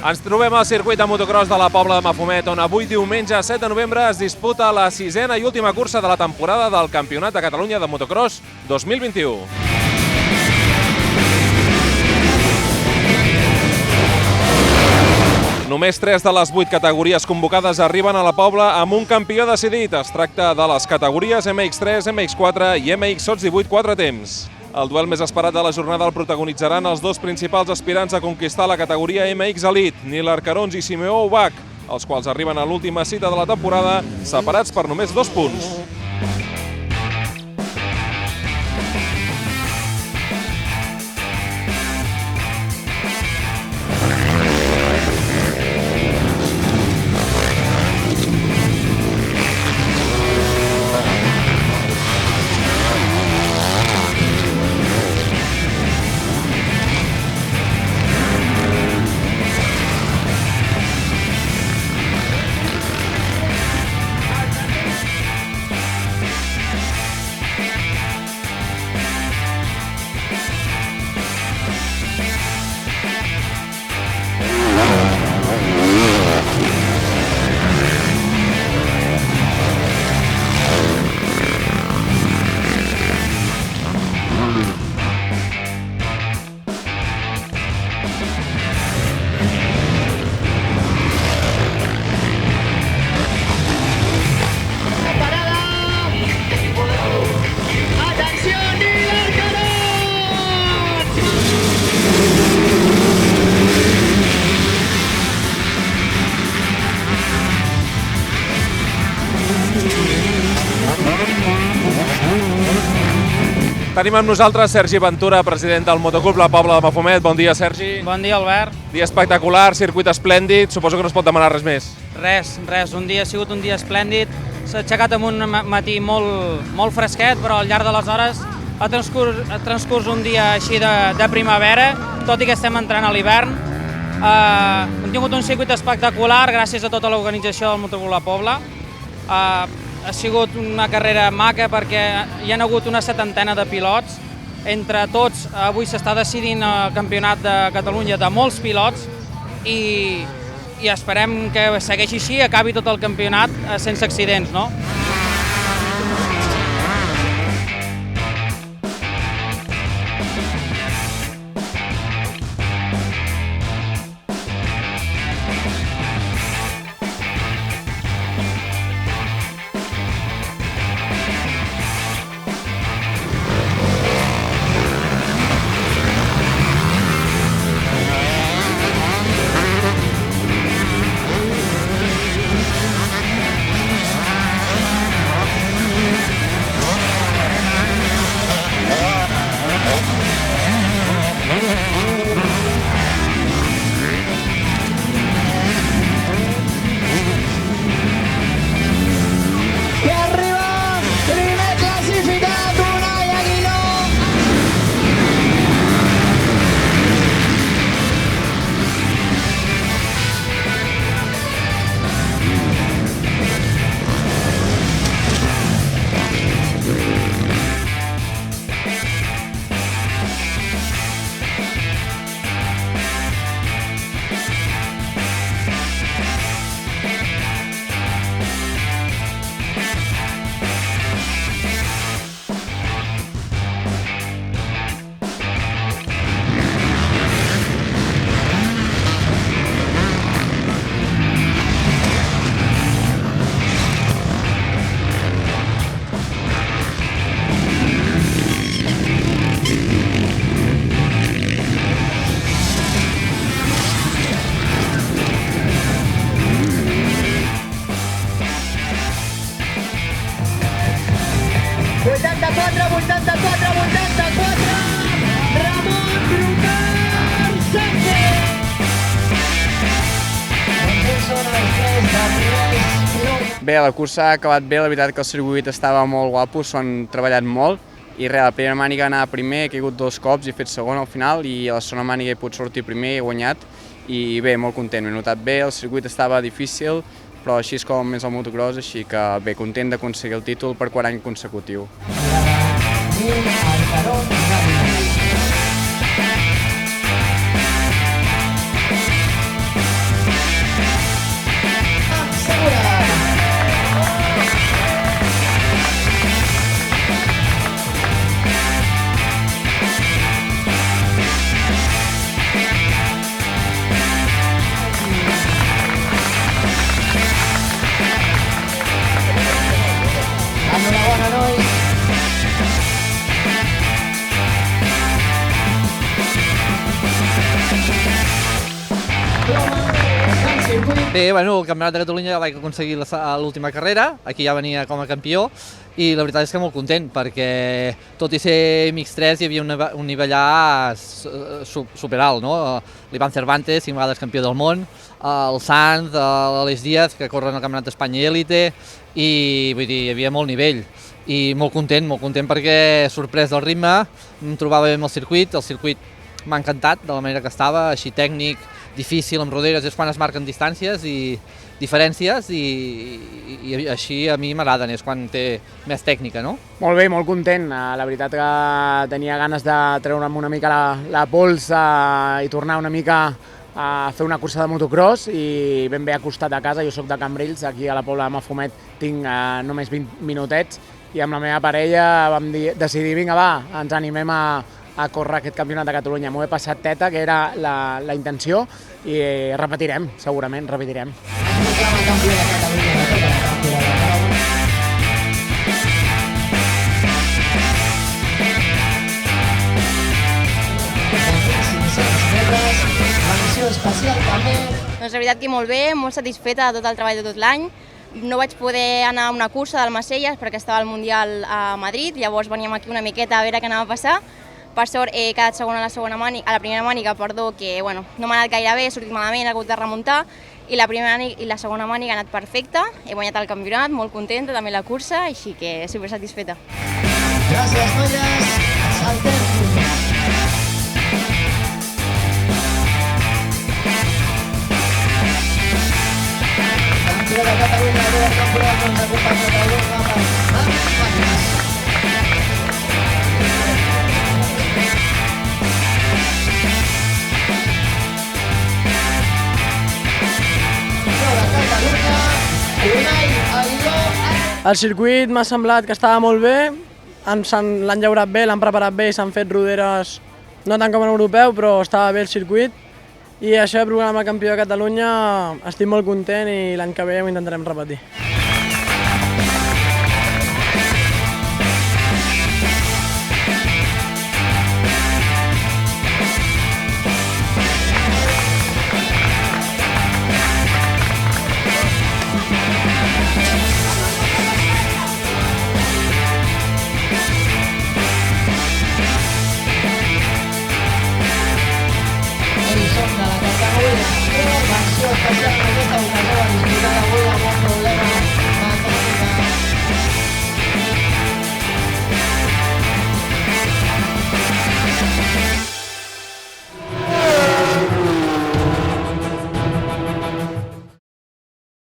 Ens trobem al circuit de motocross de la Pobla de Mafumet, on avui diumenge 7 de novembre es disputa la sisena i última cursa de la temporada del Campionat de Catalunya de Motocross 2021. Només 3 de les 8 categories convocades arriben a la Pobla amb un campió decidit. Es tracta de les categories MX3, MX4 i MX Sots 18 4 temps. El duel més esperat de la jornada el protagonitzaran els dos principals aspirants a conquistar la categoria MX Elite, Nil Arcarons i Simeó Ubach, els quals arriben a l'última cita de la temporada separats per només 2 punts. Tenim amb nosaltres Sergi Ventura, president del Motoclub La Pobla de Mafumet. Bon dia, Sergi. Bon dia, Albert. Dia espectacular, circuit esplèndid. Suposo que no es pot demanar res més. Res. Ha sigut un dia esplèndid. S'ha aixecat amb un matí molt fresquet, però al llarg de les hores ha transcurs un dia així de primavera, tot i que estem entrant a l'hivern. Hem tingut un circuit espectacular gràcies a tota l'organització del Motoclub La Pobla. Ha sigut una carrera maca perquè hi ha hagut una 70ena de pilots. Entre tots, avui s'està decidint el Campionat de Catalunya de molts pilots i esperem que segueixi així i acabi tot el campionat sense accidents, no? Bé, la cursa ha acabat bé, la veritat que el circuit estava molt guapo, s'ho han treballat molt i res, la primera màniga anava primer, he caigut 2 cops i he fet segon al final i a la segona màniga he pogut sortir primer i he guanyat i bé, molt content, m'he notat bé, el circuit estava difícil però així és com és el motocross, així que bé, content d'aconseguir el títol per 4 anys consecutiu. Bé, bueno, el Campionat de Catalunya vaig aconseguir l'última carrera, aquí ja venia com a campió, i la veritat és que molt content, perquè tot i ser MX3 hi havia un nivell A superalt, no? L'Ivan Cervantes, 5 vegades campió del món, el Sanz, l'Aleix Díaz, que corren al Campionat d'Espanya i Elite, i vull dir, hi havia molt nivell. I molt content perquè sorprès del ritme, em trobava bé amb el circuit m'ha encantat de la manera que estava, així tècnic, difícil, amb roderes, és quan es marquen distàncies i diferències i així a mi m'agraden, és quan té més tècnica, no? Molt bé, molt content. La veritat que tenia ganes de treure'm una mica la pols i tornar una mica a fer una cursa de motocross i ben bé acostat a casa. Jo soc de Cambrils, aquí a la Pobla de Mafumet tinc només 20 minutets i amb la meva parella vam decidir, vinga va, ens animem a córrer aquest campionat de Catalunya. M'ho he passat teta, que era la intenció, i repetirem, segurament, repetirem. Doncs la veritat que molt bé, molt satisfeta de tot el treball de tot l'any. No vaig poder anar a una cursa del Macelles perquè estava al Mundial a Madrid, llavors veníem aquí una miqueta a veure què anava a passar. Per sort he quedat segona a la primera màniga, que bueno, no m'ha anat gaire bé, he sortit malament, he hagut de remuntar, i la segona màniga ha anat perfecta, he guanyat el campionat, molt contenta, també la cursa, així que super satisfeta. Gràcies, noies! Saltem! Campió de Catalunya, dues temporades de Copa Catalunya per Espanya. El circuit m'ha semblat que estava molt bé, l'han llaurat bé, l'han preparat bé i s'han fet roderes no tant com en europeu, però estava bé el circuit. I això de proclamar campió de Catalunya estic molt content i l'any que ve ho intentarem repetir.